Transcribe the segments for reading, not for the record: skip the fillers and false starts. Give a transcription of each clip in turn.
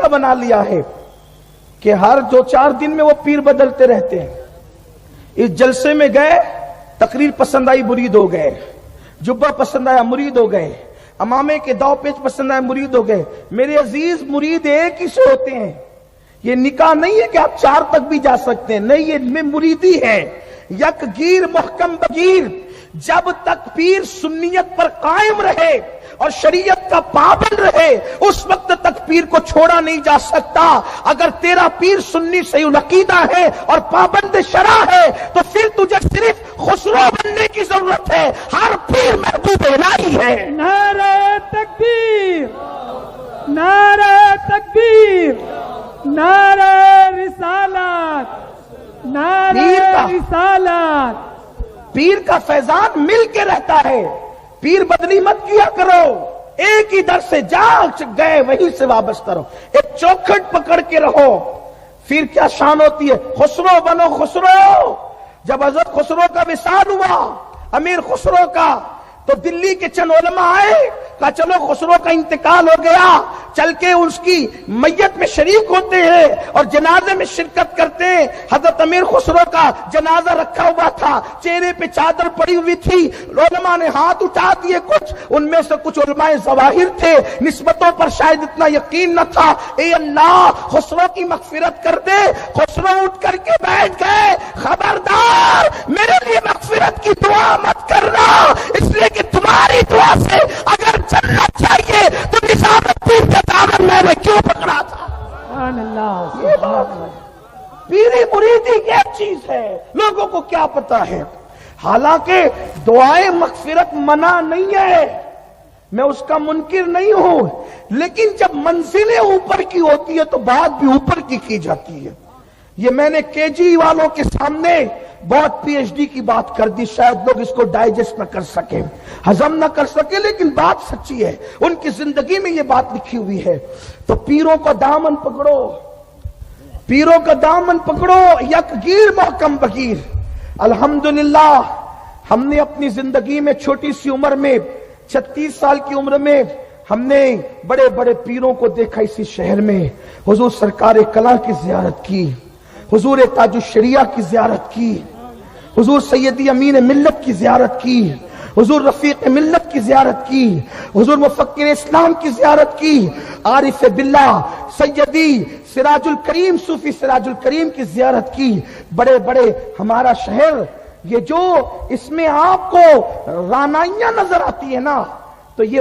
طریقہ بنا لیا ہے کہ ہر 2-4 دن میں وہ پیر بدلتے رہتے ہیں. اس جلسے میں گئے، تقریر پسند آئی، مرید ہو گئے. جبہ پسند آیا، مرید ہو گئے. امامے کے داؤ پیچ پسند آئے، مرید ہو گئے. میرے عزیز، مرید ایک ہی سے ہوتے ہیں. یہ نکاح نہیں ہے کہ آپ 4 تک بھی جا سکتے ہیں، نہیں، یہ مریدی ہے. یک گیر محکم بگیر. جب تک پیر سنیت پر قائم رہے اور شریعت کا پابند رہے، اس وقت تک پیر کو چھوڑا نہیں جا سکتا. اگر تیرا پیر سنی صحیح العقیدہ ہے اور پابند شرع ہے تو پھر تجھے صرف خسرو بننے کی ضرورت ہے. ہر پیر محبوب الہی ہے. نعرہ تکبیر، نعرہ تکبیر، نعرہ رسالت، نعرہ رسالت. پیر کا فیضان مل کے رہتا ہے. پیر بدلی مت کیا کرو. ایک ہی در سے جا گئے وہیں سے وابستہ رہو. ایک چوکھٹ پکڑ کے رہو. پھر کیا شان ہوتی ہے؟ خسرو بنو خسرو. جب حضرت خسرو کا وصال ہوا، امیر خسرو کا، تو دلی کے چند علماء آئے، کہا چلو خسرو کا انتقال ہو گیا، چل کے اس کی میت میں شریک ہوتے ہیں اور جنازے میں شرکت کرتے ہیں. حضرت امیر خسرو کا جنازہ رکھا ہوا تھا، چہرے پہ چادر پڑی ہوئی تھی. علماء نے ہاتھ اٹھا دیے. کچھ ان میں سے کچھ علماء ظواہر تھے، نسبتوں پر شاید اتنا یقین نہ تھا. اے اللہ خسرو کی مغفرت کر دے. خسرو اٹھ کر کے بیٹھ گئے. خبردار میرے لیے مغفرت کی دعا مت کرنا، اس لیے کہ تمہاری دعا سے اگر جنت چاہیے تو نظام الدین کا دامن میں نے کیوں پکڑا تھا. سبحان اللہ. یہ بات ہے. پیری مریدی ایک چیز ہے، لوگوں کو کیا پتا ہے. حالانکہ دعائیں مغفرت منع نہیں ہے، میں اس کا منکر نہیں ہوں، لیکن جب منزلیں اوپر کی ہوتی ہے تو بات بھی اوپر کی جاتی ہے. یہ میں نے کے جی والوں کے سامنے بہت پی ایچ ڈی کی بات کر دی. شاید لوگ اس کو ڈائجسٹ نہ کر سکیں، ہضم نہ کر سکیں، لیکن بات سچی ہے. ان کی زندگی میں یہ بات لکھی ہوئی ہے. تو پیروں کا دامن پکڑو، پیروں کا دامن پکڑو. یک گیر محکم بگیر. الحمدللہ ہم نے اپنی زندگی میں چھوٹی سی عمر میں 36 سال کی عمر میں ہم نے بڑے بڑے پیروں کو دیکھا. اسی شہر میں حضور سرکار کلاں کی زیارت کی، حضور تاج الشریعہ کی زیارت کی، حضور سیدی امین ملت کی زیارت کی، حضور رفیق ملت کی زیارت کی، حضور مفکر اسلام کی زیارت کی، عارف باللہ سیدی سراج الکریم صوفی سراج الکریم کی زیارت کی. بڑے بڑے ہمارا شہر، یہ جو اس میں آپ کو رانائیاں نظر آتی ہے نا، تو یہ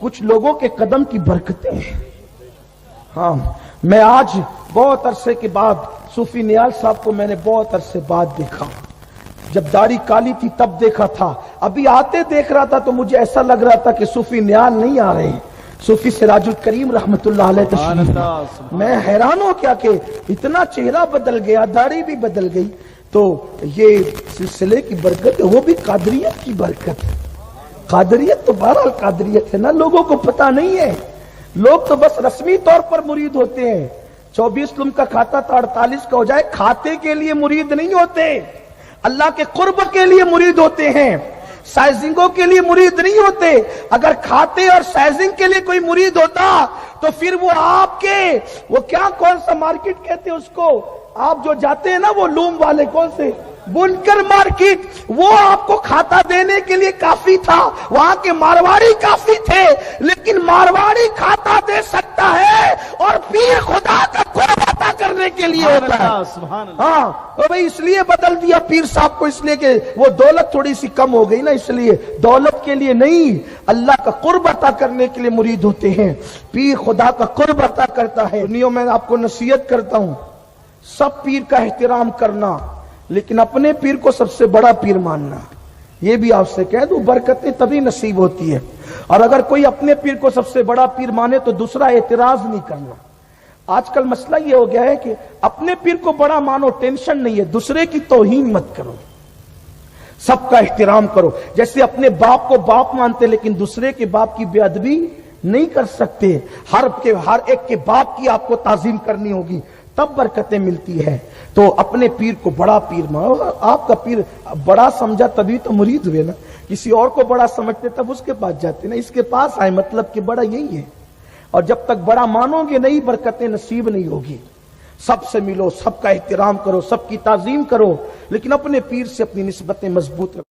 کچھ لوگوں کے قدم کی برکتیں ہیں. ہاں، میں آج بہت عرصے کے بعد صوفی نیال صاحب کو میں نے بہت عرصے بعد دیکھا. جب داڑھی کالی تھی تب دیکھا تھا، ابھی آتے دیکھ رہا تھا تو مجھے ایسا لگ رہا تھا کہ صوفی نیال نہیں آ رہے ہیں، صوفی سراج الکریم رحمت اللہ علیہ تشریف. میں حیران ہو کیا کہ اتنا چہرہ بدل گیا، داڑھی بھی بدل گئی. تو یہ سلسلے کی برکت ہے، وہ بھی قادریت کی برکت ہے. قادریت تو بہرحال قادریت ہے نا، لوگوں کو پتا نہیں ہے. لوگ تو بس رسمی طور پر مرید ہوتے ہیں. 24 لم کا کھاتا تھا 48 کا ہو جائے، کھاتے کے لیے مرید نہیں ہوتے، اللہ کے قرب کے لیے مرید ہوتے ہیں، سائزنگوں کے لیے مرید نہیں ہوتے. اگر کھاتے اور سائزنگ کے لیے کوئی مرید ہوتا تو پھر وہ آپ کے وہ کیا کون سا مارکیٹ کہتے ہیں اس کو، آپ جو جاتے ہیں نا وہ لوم والے کون سے بنکر مارکیٹ، وہ آپ کو کھاتا دینے کے لیے کافی تھا. وہاں کے مارواڑی کافی تھے، لیکن مارواڑی کھاتا دے سکتا ہے اور پیر خدا کا قرب عطا کرنے کے لیے ہوتا ہے. ہاں تو بھئی اس لیے بدل دیا پیر صاحب کو، اس لیے کہ وہ دولت تھوڑی سی کم ہو گئی نا، اس لیے دولت کے لیے نہیں، اللہ کا قرب عطا کرنے کے لیے مرید ہوتے ہیں. پیر خدا کا قرب عطا کرتا ہے. دنیا میں آپ کو نصیحت کرتا ہوں، سب پیر کا احترام کرنا، لیکن اپنے پیر کو سب سے بڑا پیر ماننا. یہ بھی آپ سے کہہ دوں، برکتیں تبھی نصیب ہوتی ہے. اور اگر کوئی اپنے پیر کو سب سے بڑا پیر مانے تو دوسرا اعتراض نہیں کرنا. آج کل مسئلہ یہ ہو گیا ہے کہ اپنے پیر کو بڑا مانو، ٹینشن نہیں ہے، دوسرے کی توہین مت کرو، سب کا احترام کرو. جیسے اپنے باپ کو باپ مانتے لیکن دوسرے کے باپ کی بے ادبی نہیں کر سکتے. ہر ایک کے باپ کی آپ کو تعظیم کرنی ہوگی، تب برکتیں ملتی ہے. تو اپنے پیر کو بڑا پیر مانو. آپ کا پیر بڑا سمجھا تبھی تو مرید ہوئے نا، کسی اور کو بڑا سمجھتے تب اس کے پاس جاتے نا، اس کے پاس آئے، مطلب کہ بڑا یہی ہے. اور جب تک بڑا مانو گے نہیں برکتیں نصیب نہیں ہوگی. سب سے ملو، سب کا احترام کرو، سب کی تعظیم کرو، لیکن اپنے پیر سے اپنی نسبتیں مضبوط رکھو.